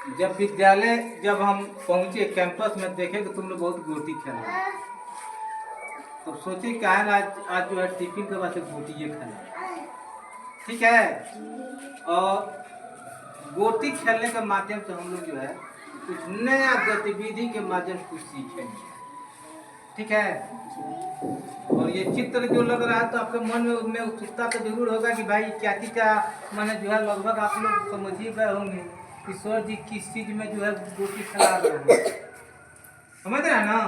जब विद्यालय जब हम पहुंचे कैंपस में देखे तो तुम लोग बहुत गोटी खेल रहे, तो सोचे क्या है ना आज जो है टिफिन के बाद से गोटी खेलना, ठीक है। और गोटी खेलने के माध्यम से हम लोग जो है कुछ नया गतिविधि के माध्यम से कुछ सीखेंगे, ठीक है। और ये चित्र जो लग रहा है तो आपके मन में उत्सुकता तो जरूर होगा कि भाई क्या चीज का मैंने जो है लगभग आप लोग समझ ही गए होंगे ईश्वर जी किस चीज में जो है गोटी खेला रहे हैं, समझ रहे हैं ना।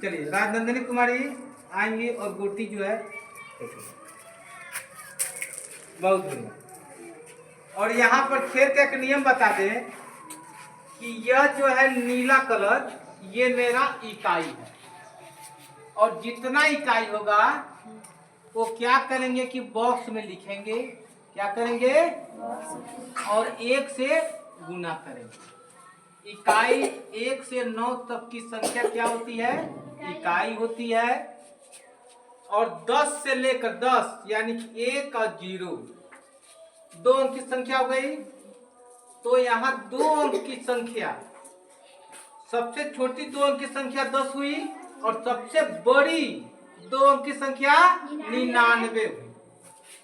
चलिए राजनंदिनी कुमारी आएंगे और गोटी जो है बहुत बढ़िया। और यहाँ पर खेल का एक नियम बता दें कि यह जो है नीला कलर ये मेरा इकाई है, और जितना इकाई होगा वो क्या करेंगे कि बॉक्स में लिखेंगे, क्या करेंगे और 1 से गुना करेंगे। इकाई 1 से 9 तक की संख्या क्या होती है, इकाई होती है। और 10 से लेकर 10 यानी कि 1 और 0 2 अंक की संख्या हो गई। तो यहाँ 2 अंक की संख्या, सबसे छोटी 2 अंक की संख्या 10 हुई और सबसे बड़ी 2 अंक की संख्या 99 हुई।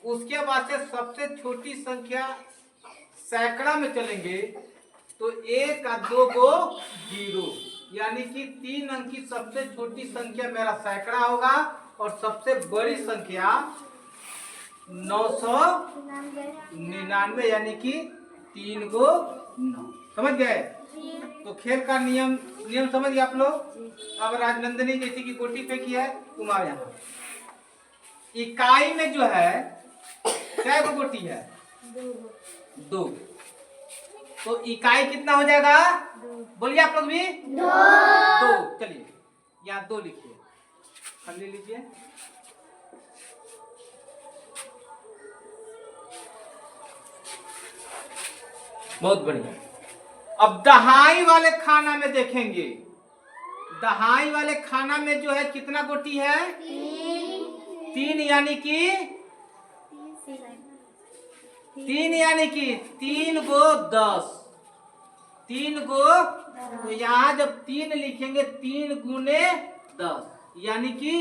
उसके बाद से सबसे छोटी संख्या सैकड़ा में चलेंगे तो 1 और 2 को 0 यानी कि 3 अंक की सबसे छोटी संख्या मेरा सैकड़ा होगा और सबसे बड़ी संख्या 999 यानी कि 3 को 9। समझ गए। तो खेल का नियम समझ गए आप लोग। अब राजनंदिनी जैसे कि गोटी फेंकी है, तुम आओ यहाँ। इकाई में जो है क्या गोटी है, 2। तो इकाई कितना हो जाएगा, बोलिए आप लोग भी 2। चलिए यहाँ 2 लिखिए, हम ले लीजिए। बहुत बढ़िया। अब दहाई वाले खाना में देखेंगे, दहाई वाले खाना में जो है कितना गोटी है, 3 यानी कि 3 गो 10, 3 गो। तो यहाँ जब 3 लिखेंगे 3 गुने 10 यानी कि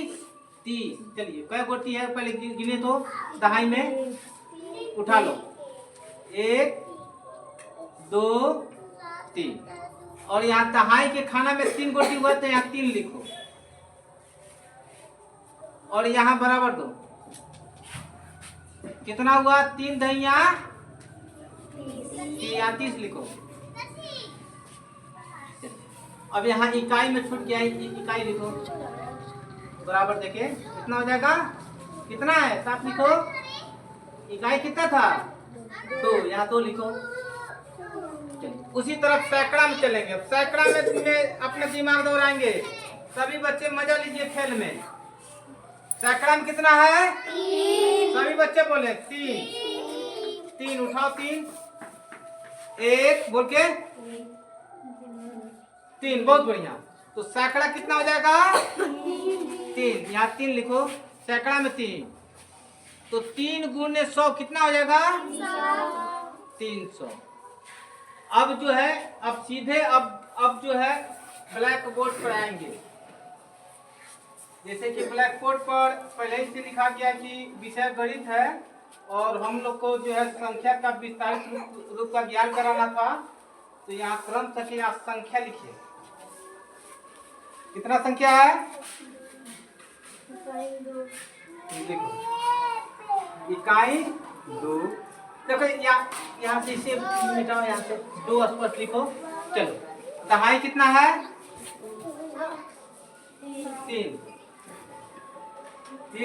30। चलिए क्या गोटी है पहले गिने तो दहाई में, उठा लो 1 2 3। और यहाँ दहाई के खाना में 3 गोटी हुआ तो यहाँ 3 लिखो और यहाँ बराबर दो, कितना हुआ 3 दहिया 30 लिखो। अब यहाँ इकाई में छूट गया, इकाई लिखो बराबर देखे कितना हो जाएगा, कितना है साफ लिखो। इकाई कितना था 2, यहाँ 2 लिखो। उसी तरफ सैकड़ा में चलेंगे। सैकड़ा में अपना दिमाग दौड़ाएंगे। सभी बच्चे मजा लीजिए खेल में। सैकड़ा में कितना है, सभी बच्चे बोले 3। उठाओ 3, 1 बोल के 3। बहुत बढ़िया। तो सैकड़ा कितना हो जाएगा 3, यहाँ 3 लिखो। सैकड़ा में 3 तो 3 गुने 100 कितना हो जाएगा 300। अब जो है अब सीधे अब जो है ब्लैक बोर्ड पर आएंगे। जैसे कि ब्लैक बोर्ड पर पहले ही से लिखा गया कि विषय गणित है और हम लोग को जो है संख्या का विस्तारित रूप का ज्ञान कराना था। तो यहाँ क्रम से यहाँ संख्या लिखिए, कितना संख्या है, देखो इकाई 2। देखो यहाँ से इसे मिटाओ, यहाँ से 2 स्पष्ट लिखो। चलो दहाई कितना है 3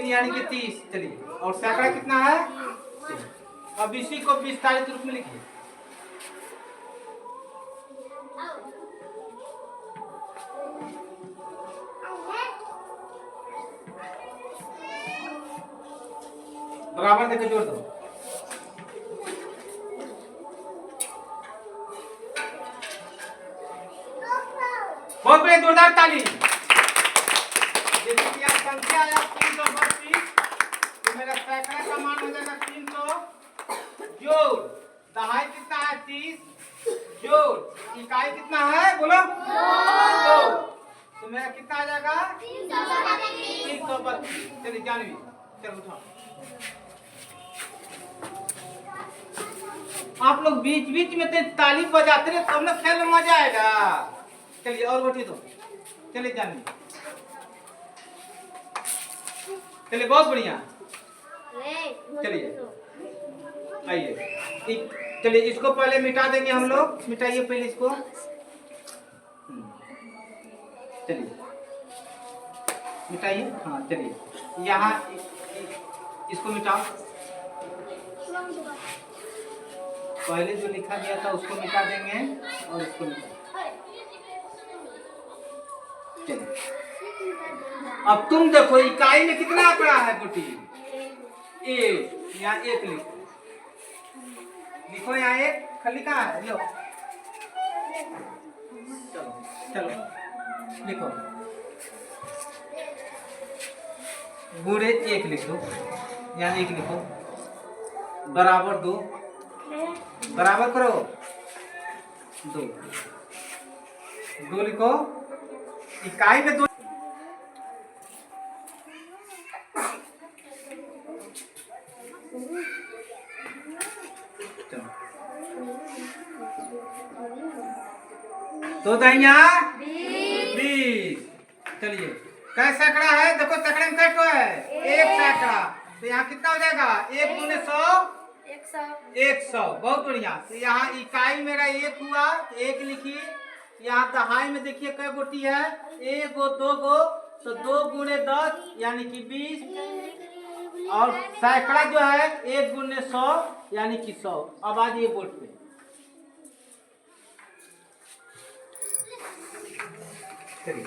यानी कि 30। चलिए और सैकड़ा कितना है 3। अब इसी को विस्तारित रूप में लिखिए। बराबर देके जोड़ दो। बहुत बड़े जोरदार ताली। जैसे कि आप संख्या आया 332 तो मेरा सैकड़ा का मान हो जाएगा 300 जोड़ दहाई कितना है 30 जोड़ इकाई कितना है बोलो 2। तो मेरा कितना आ जाएगा 332। चलिए जानवी चलो उठाओ। आप लोग बीच बीच में तो ताली बजाते रहे तब ना खेल में मजा आएगा। चलिए और गोटी दो। चलिए जानवी चलिए बहुत बढ़िया। चलिए आइए चलिए इसको पहले मिटा देंगे हम लोग। मिटाइए पहले इसको। चलिए मिटाइए। हाँ चलिए यहाँ इसको मिटाओ। पहले जो लिखा गया था उसको मिटा देंगे और इसको मिटा। चलिए अब तुम देखो इकाई में कितना आंकड़ा है गोटी 1। यहाँ 1 लिखो। लिखो यहाँ 1 खाली कहाँ है लो। चलो चलो लिखो गुणे 1 लिखो। यहाँ 1 लिखो बराबर 2 बराबर करो 2 लिखो। इकाई में 2 तो दहिया 20। चलिए कै सैकड़ा है देखो सैकड़े में कैसे है 1 सैकड़ा। तो यहाँ कितना हो जाएगा 1 दूने 100 100। बहुत बढ़िया। तो यहाँ इकाई मेरा 1 हुआ 1 लिखिए। यहाँ दहाई में देखिए कै गोटी है 1 गो 2 गो। तो 2 गुणे 10 यानी कि 20। और सैकड़ा जो है 1 गुणे 100 यानी कि 100। अब आ जाइए बोर्ड पे। चलिए